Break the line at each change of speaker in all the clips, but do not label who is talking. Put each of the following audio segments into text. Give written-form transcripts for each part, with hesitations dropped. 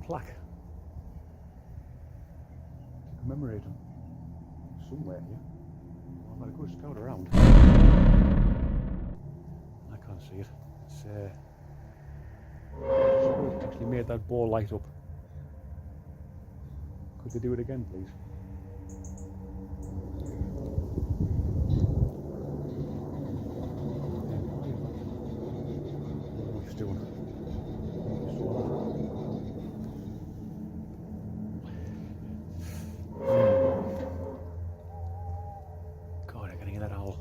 plaque to commemorate him somewhere here. I've got a good scout around. I can't see it. It's it actually made that ball light up. Could they do it again, please? What he's doing. God, I can hear that owl.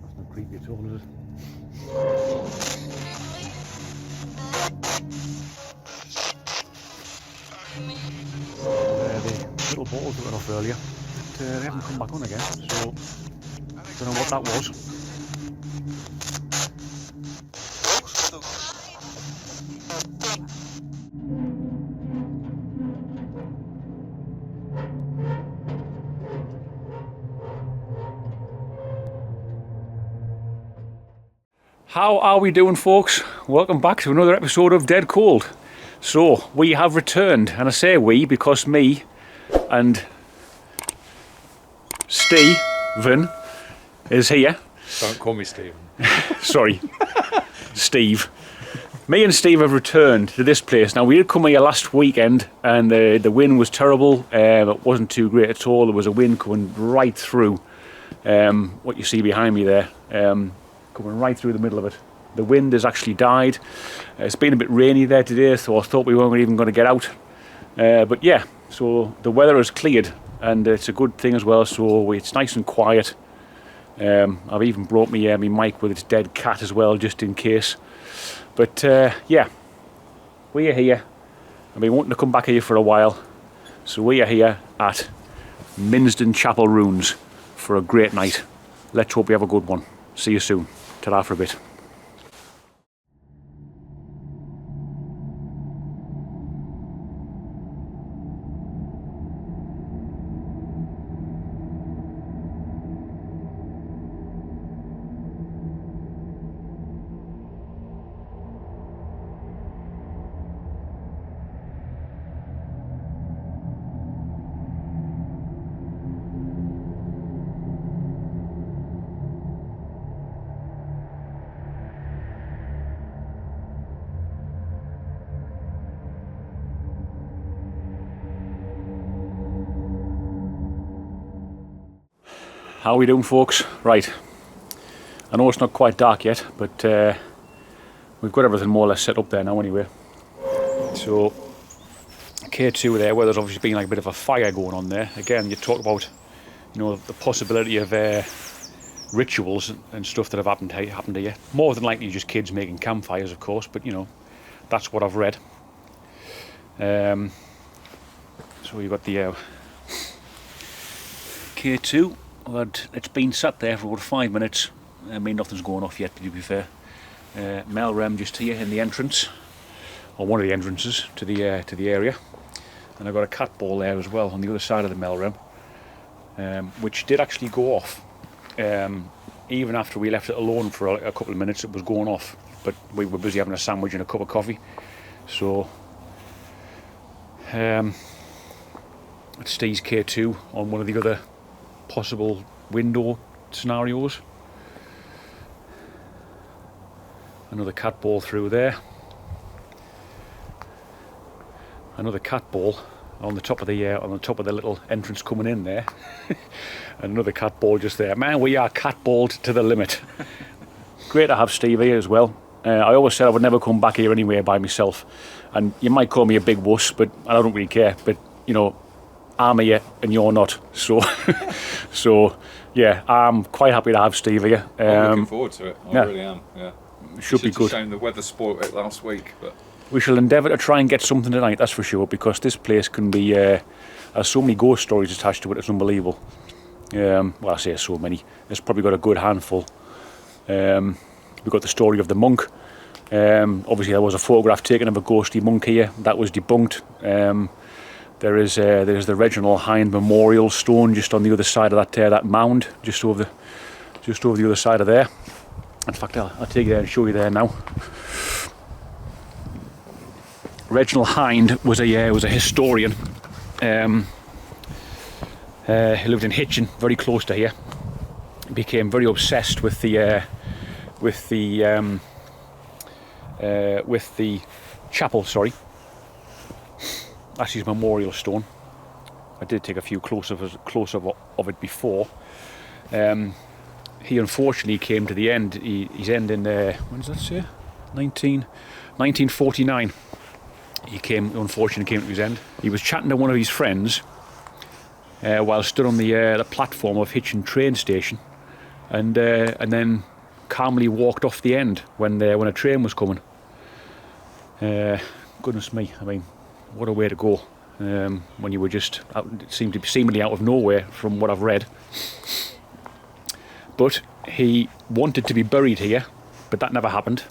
That's not creepy at all, is it? The little balls that went off earlier, but they haven't come back on again, so don't know what that was. How are we doing, folks? Welcome back to another episode of Dead Cold. So, we have returned, and I say we because me and Stephen is here.
Don't call me Stephen.
Sorry, Steve. Me and Steve have returned to this place. Now, we did come here last weekend, and the wind was terrible. It wasn't too great at all. There was a wind coming right through what you see behind me there. Coming right through the middle of it. The wind has actually died. It's been a bit rainy there today, so I thought we weren't even going to get out. But yeah, so the weather has cleared, and it's a good thing as well, so it's nice and quiet. I've even brought me my mic with its dead cat as well, just in case. But yeah, we are here. I've been wanting to come back here for a while. So we are here at Minsden Chapel Ruins for a great night. Let's hope we have a good one. See you soon. Ta-ra for a bit. How are we doing, folks? Right, I know it's not quite dark yet, but we've got everything more or less set up there now anyway. So K2 there, where there's obviously been like a bit of a fire going on there. Again, you talk about, you know, the possibility of rituals and stuff that have happened here. More than likely just kids making campfires, of course, but you know, that's what I've read. So you've got the K2. It's been sat there for about 5 minutes. I mean, nothing's going off yet, to be fair. Melrem just here in the entrance, or one of the entrances to the area, and I've got a cat ball there as well on the other side of the Melrem, which did actually go off. Even after we left it alone for a couple of minutes, it was going off. But we were busy having a sandwich and a cup of coffee, so it's Steve's K2 on one of the other possible window scenarios. Another cat ball through there. Another cat ball on the top of the little entrance coming in there. Another cat ball just there. Man, we are cat balled to the limit. Great to have Steve here as well. I always said I would never come back here anywhere by myself, and you might call me a big wuss, but I don't really care. But you know, I'm here and you're not, so so yeah, I'm quite happy to have Steve here.
I'm looking forward to it. I really am. Yeah,
should be good.
It's a shame the weather spoiled it last week, but
we shall endeavour to try and get something tonight. That's for sure, because this place can be has so many ghost stories attached to it. It's unbelievable. Well, I say so many. It's probably got a good handful. We've got the story of the monk. Obviously, there was a photograph taken of a ghostly monk here. That was debunked. There's the Reginald Hind Memorial Stone just on the other side of that mound, just over the other side of there. In fact, I'll take you there and show you there now. Reginald Hind was a historian. He lived in Hitchin, very close to here. He became very obsessed with the chapel. Sorry, that's his memorial stone. I did take a few close-up of it before. He unfortunately came to the end. His end in when does that say? 1949. Unfortunately came to his end. He was chatting to one of his friends while stood on the platform of Hitchin train station, and then calmly walked off the end when a train was coming. Goodness me! I mean, what a way to go! When you were just seemingly out of nowhere, from what I've read. But he wanted to be buried here, but that never happened.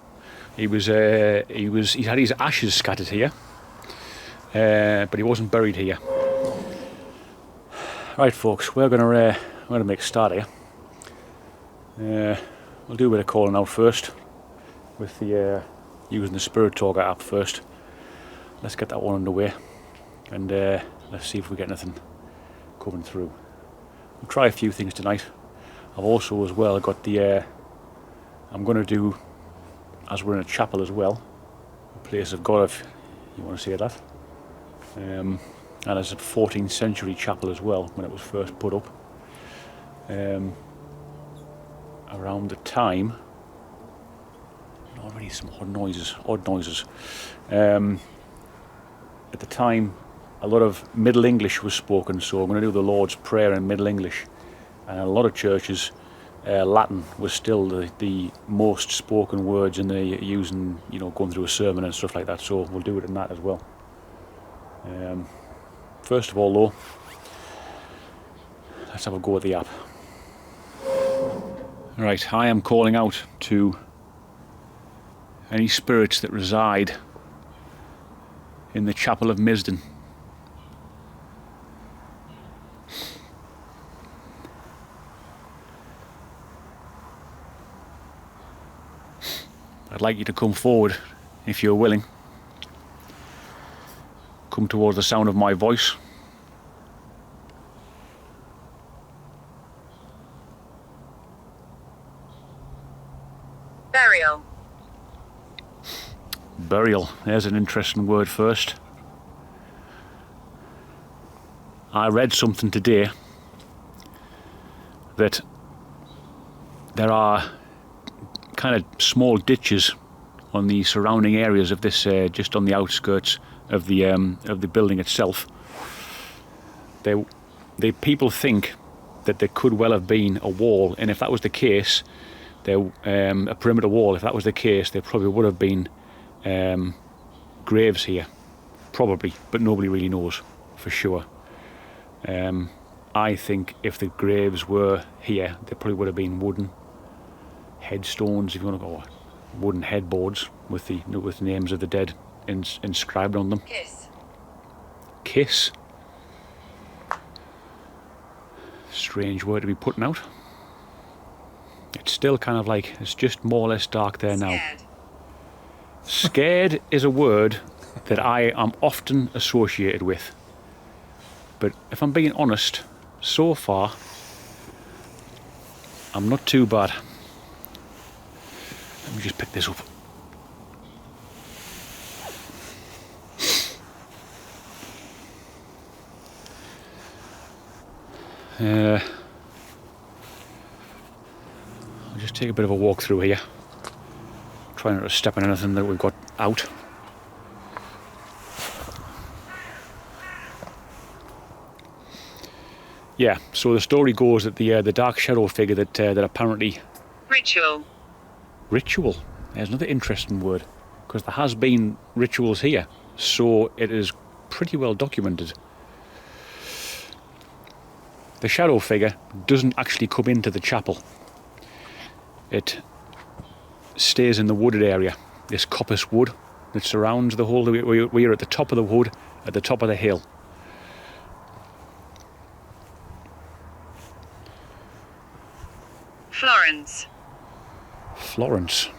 He had his ashes scattered here, but he wasn't buried here. Right, folks, we're gonna make a start here. We'll do a bit of calling out first, with the using the Spirit Talker app first. Let's get that one underway, and let's see if we get anything coming through. We'll try a few things tonight. I've also as well got the I'm going to do, as we're in a chapel as well, a place of God, if you want to say that, and it's a 14th century chapel as well, when it was first put up, around the time, already some odd noises, at the time a lot of Middle English was spoken, so I'm going to do the Lord's Prayer in Middle English, and in a lot of churches Latin was still the most spoken words in the using, going through a sermon and stuff like that, so we'll do it in that as well. First of all though, let's have a go at the app. Right, I am calling out to any spirits that reside in the chapel of Minsden. I'd like you to come forward if you're willing. Come towards the sound of my voice.
Burial.
Burial. There's an interesting word first. I read something today that there are kind of small ditches on the surrounding areas of this, just on the outskirts of the building itself. The people think that there could well have been a wall, and if that was the case, a perimeter wall. If that was the case, there probably would have been graves here, probably, but nobody really knows for sure. I think if the graves were here, there probably would have been wooden headstones, if you want to go, wooden headboards with the names of the dead inscribed on them. Kiss. Strange word to be putting out. It's still kind of like, it's just more or less dark there now. Scared is a word that I am often associated with, but if I'm being honest, so far I'm not too bad. Let me just pick this up. I'll just take a bit of a walk through here. Try not to step on anything that we've got out. Yeah, so the story goes that the dark shadow figure that apparently... Ritual. There's another interesting word, because there has been rituals here, so it is pretty well documented. The shadow figure doesn't actually come into the chapel. It stays in the wooded area, this coppice wood that surrounds the whole... We are at the top of the wood, at the top of the hill. Florence.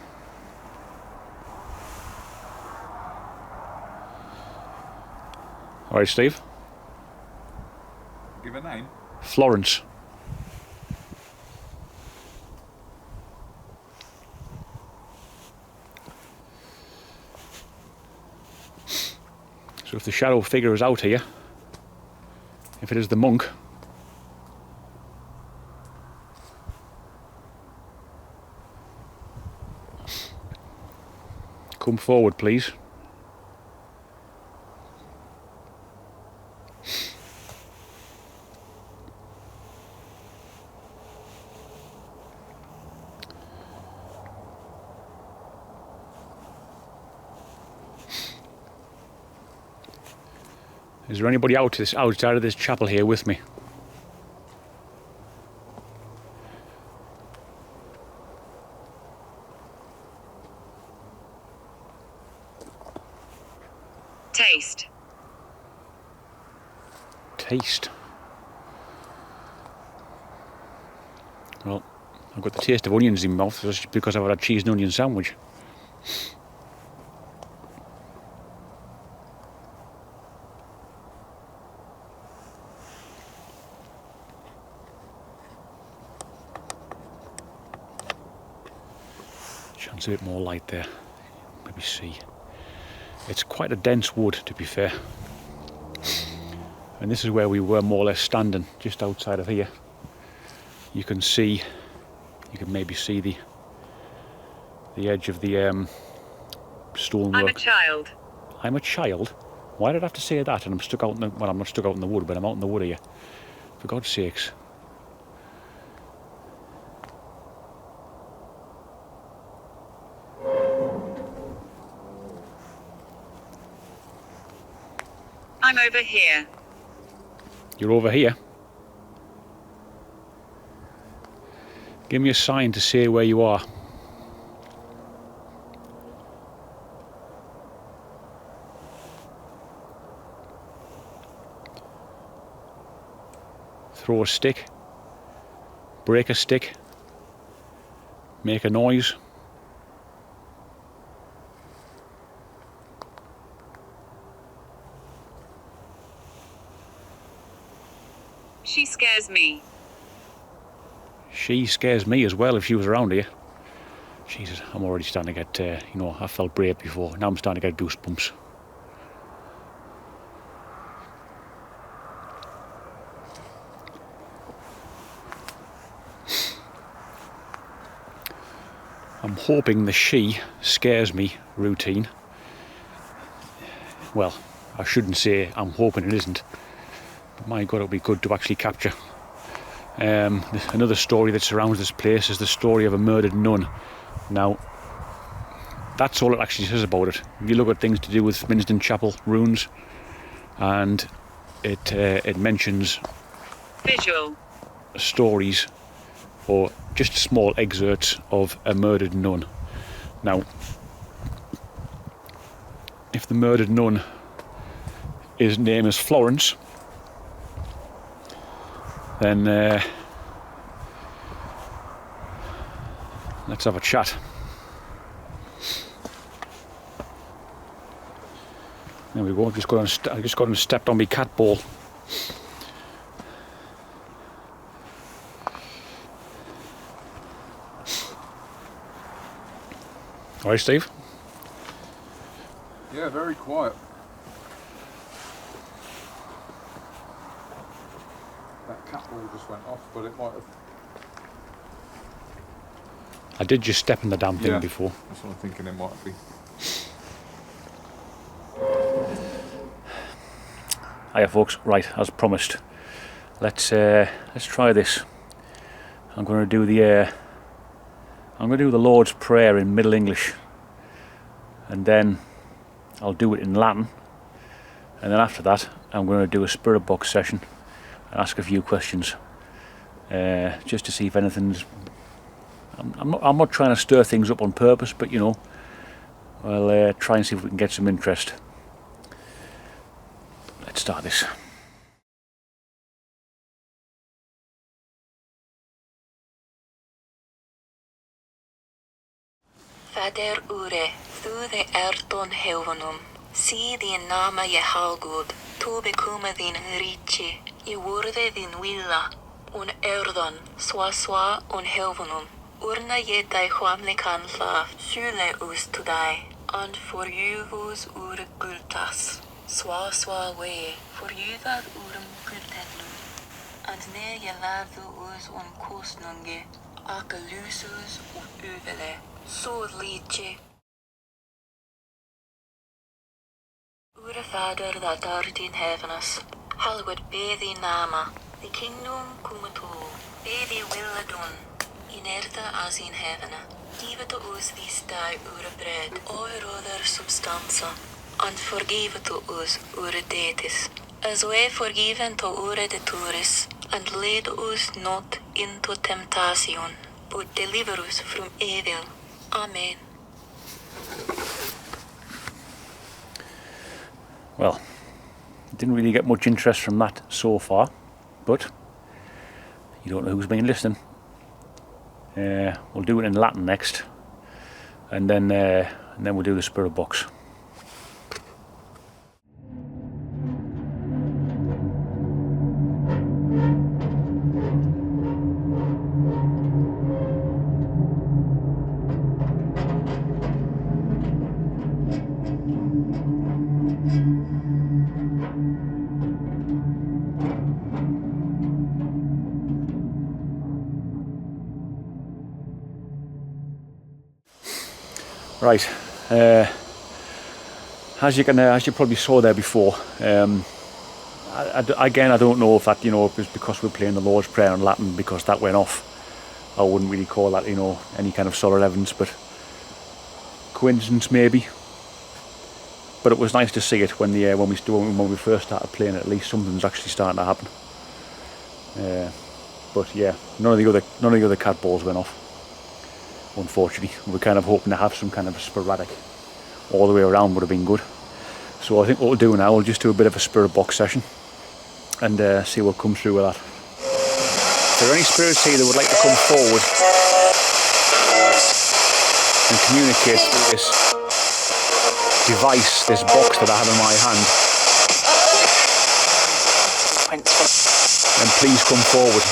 All right, Steve.
Give a name.
Florence. So if the shadow figure is out here, if it is the monk, come forward, please. Is there anybody outside of this chapel here with me?
Taste.
Taste. Well, I've got the taste of onions in my mouth just because I've had a cheese and onion sandwich. Chance a bit more light there. Maybe see. It's quite a dense wood, to be fair. And this is where we were more or less standing, just outside of here. You can maybe see the edge of the stonework.
I'm a child.
I'm a child? Why did I have to say that? And I'm stuck out in the, well, I'm not stuck out in the wood, but I'm out in the wood here. For God's sakes.
I'm over here.
You're over here? Give me a sign to say where you are. Throw a stick. Break a stick. Make a noise.
She scares me.
She scares me as well if she was around here. Jesus, I'm already starting to get, I felt brave before. Now I'm starting to get goosebumps. I'm hoping the she scares me routine. Well, I shouldn't say I'm hoping it isn't. But my God, it would be good to actually capture. Another story that surrounds this place is the story of a murdered nun. Now, that's all it actually says about it. If you look at things to do with Minsden Chapel Ruins, and it mentions
Visual.
stories or just small excerpts of a murdered nun. Now, if the murdered nun, his name is Florence, then let's have a chat. There we go. I just got and stepped on my cat ball. All right, Steve.
Yeah, very quiet. That cat ball just went off, but it might have.
I did just step in the damn thing before.
That's what I'm thinking it might be.
Hiya, folks. Right, as promised, let's try this. I'm going to do the Lord's Prayer in Middle English, and then I'll do it in Latin, and then after that I'm going to do a spirit box session and ask a few questions, just to see if anything's. I'm not trying to stir things up on purpose, but I'll try and see if we can get some interest. Let's start this.
Fader ure, þú þig ert on heavenum, sí þín nama je halgud, Tobe kuma din riche, I wurde din willa, un erdan, swa un helvenum. Urna yetai huamle kan laf, sule us tudai, and for you vos ur gultas. Swa way, for you that urum gultenum. And ne je ladu us un kostnunge, akalusus uvele, so liche. Ure Vader that art in heavenes, hallowed be thy name, the kingdom come to, be thy will done, in earth as in heaven. Give to us this day our bread, our other substance, and forgive to us our debts, as we forgiven to our debtors, and lead us not into temptation, but deliver us from evil. Amen.
Well, didn't really get much interest from that so far, but you don't know who's been listening. We'll do it in Latin next, and then we'll do the spirit box. Right, as you probably saw there before, again I don't know if that it was because we're playing the Lord's Prayer in Latin because that went off. I wouldn't really call that any kind of solid evidence, but coincidence maybe. But it was nice to see it when we first started playing it. At least something's actually starting to happen. But yeah, none of the other cat balls went off. Unfortunately, we're kind of hoping to have some kind of sporadic all the way around would have been good. So I think what we'll do now, we'll just do a bit of a spirit box session and see what comes through with that. If there are any spirits here that would like to come forward and communicate through this device, this box that I have in my hand, then please come forward.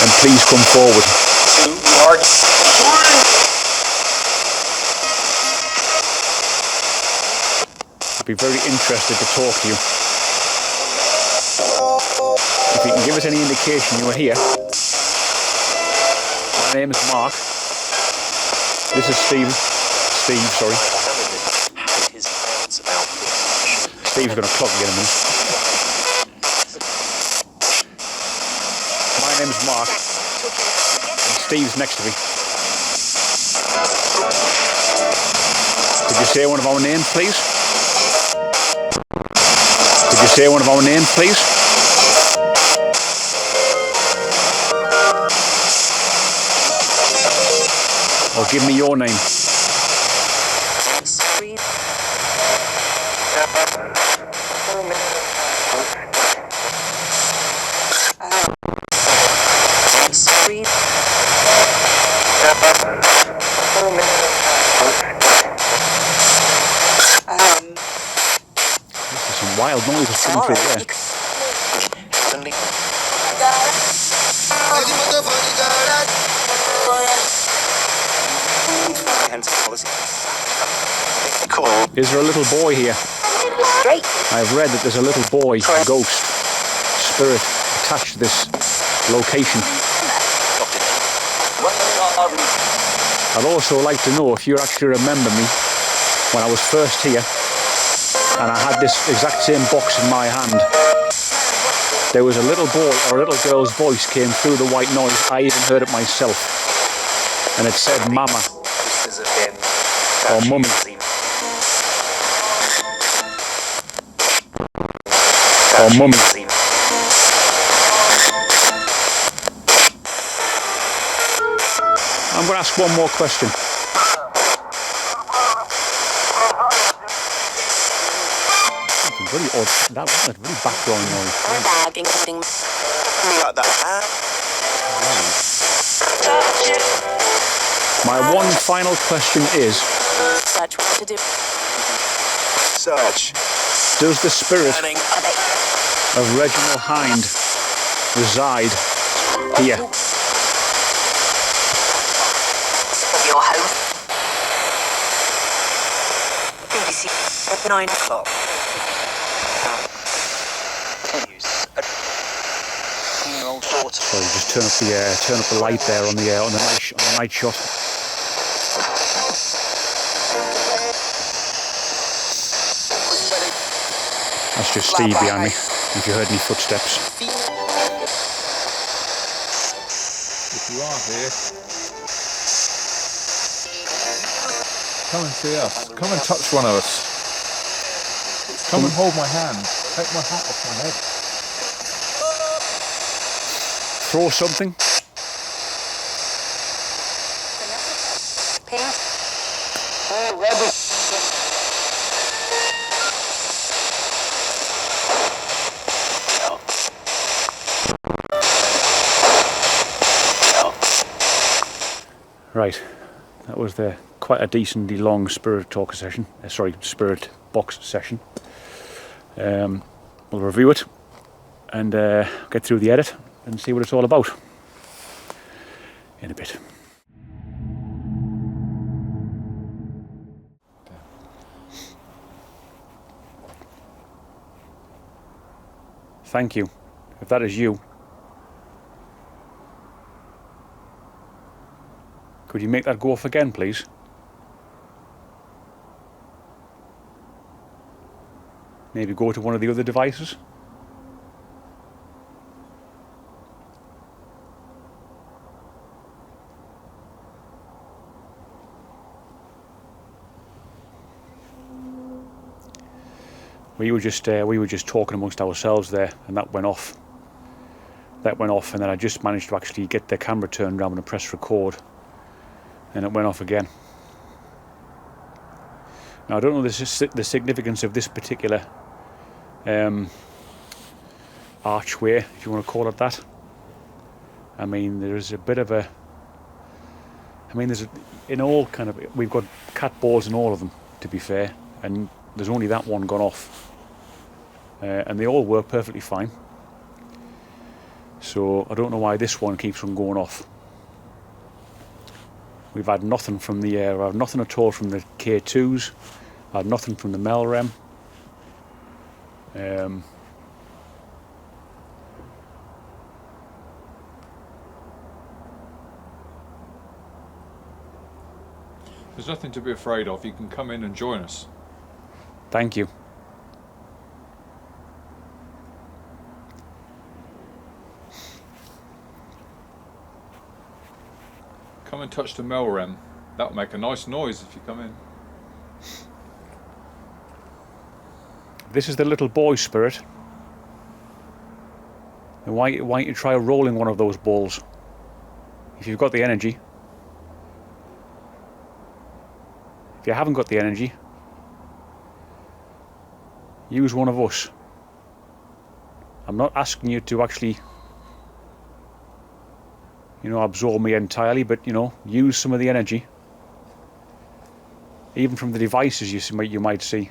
And please come forward. I'd be very interested to talk to you. If you can give us any indication you are here. My name is Mark. This is Steve, sorry. Steve's going to clock me in a minute. My name is Mark, and Steve's next to me. Could you say one of our names, please? Could you say one of our names, please? Or give me your name. This is some wild noises coming through there. Is there a little boy here? I have read that there's a little boy, a ghost, spirit attached to this location. I'd also like to know if you actually remember me when I was first here and I had this exact same box in my hand. There was a little boy or a little girl's voice came through the white noise. I even heard it myself. And it said Mama or Mummy. Or Mummy. I'm going to ask one more question. Something very odd. That was a very background noise. My one final question is,
Search.
Does the spirit
Turning.
of Reginald Hind reside here?
Of your home. BBC at 9 o'clock. No thought.
Sorry, just turn up the light there on the night shot. That's just Steve behind me. If you heard any footsteps.
If you are here, come and see us. Come and touch one of us. Come and hold my hand. Take my hat off my head.
Throw something. Right, that was quite a decently long spirit talk session. Spirit box session. We'll review it and get through the edit and see what it's all about in a bit. Thank you. If that is you, could you make that go off again, please? Maybe go to one of the other devices. We were just talking amongst ourselves there, and that went off. And then I just managed to actually get the camera turned around and press record, and it went off again. Now I don't know the significance of this particular archway, if you want to call it that. I mean, there's a bit of a. I mean, we've got cat balls in all of them, to be fair, and there's only that one gone off, and they all work perfectly fine. So I don't know why this one keeps on going off. We've had nothing from nothing at all from the K2s. Had nothing from the Melrem.
There's nothing to be afraid of. You can come in and join us.
Thank you.
Come and touch the Melrem. That'll make a nice noise if you come in.
This is the little boy spirit. And why don't you try rolling one of those balls? If you've got the energy. If you haven't got the energy, use one of us. I'm not asking you to actually, absorb me entirely, but, use some of the energy. Even from the devices you might see.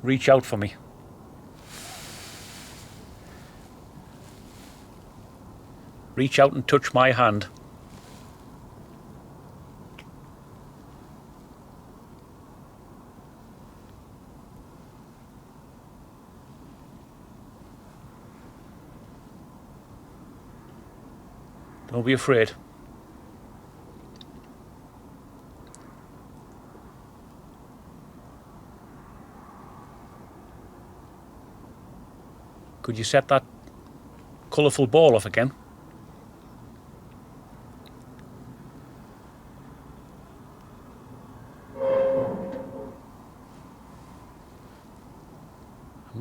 Reach out for me. Reach out and touch my hand. Don't be afraid. Could you set that colourful ball off again?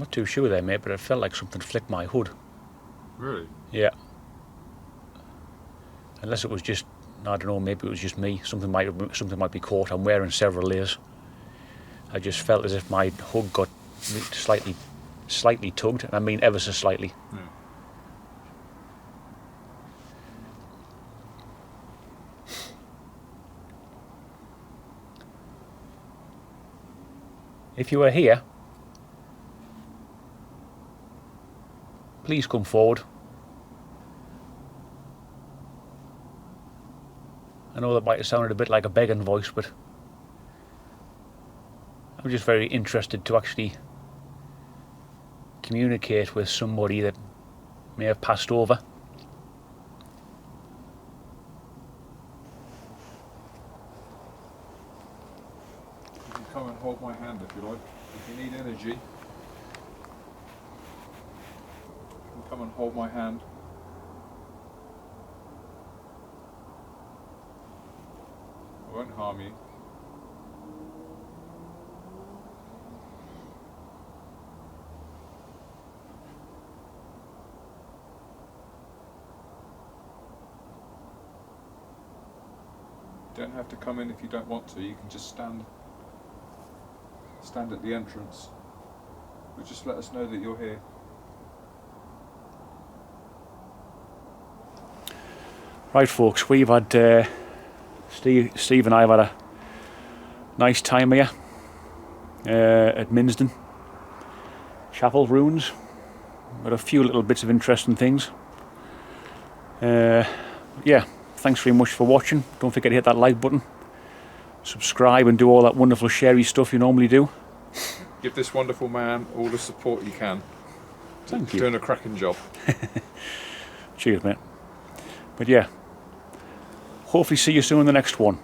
not too sure there, mate, but it felt like something flicked my hood.
Really?
Yeah. Unless it was just, I don't know, maybe it was just me. Something might be caught. I'm wearing several layers. I just felt as if my hood got slightly tugged, and I mean ever so slightly.
Yeah.
If you are here, please come forward. I know that might have sounded a bit like a begging voice, but I'm just very interested to actually communicate with somebody that may have passed over.
You can come and hold my hand if you like. If you need energy, you can come and hold my hand. I won't harm you. You don't have to come in if you don't want to. You can just stand at the entrance. But just let us know that you're here.
Right, folks, we've had Steve and I have had a nice time here at Minsden Chapel Ruins. Got a few little bits of interesting things. Yeah, thanks very much for watching. Don't forget to hit that like button, subscribe, and do all that wonderful sharey stuff you normally do.
Give this wonderful man all the support you can.
Thank you.
Doing a cracking job.
Cheers, mate. But yeah, hopefully see you soon in the next one.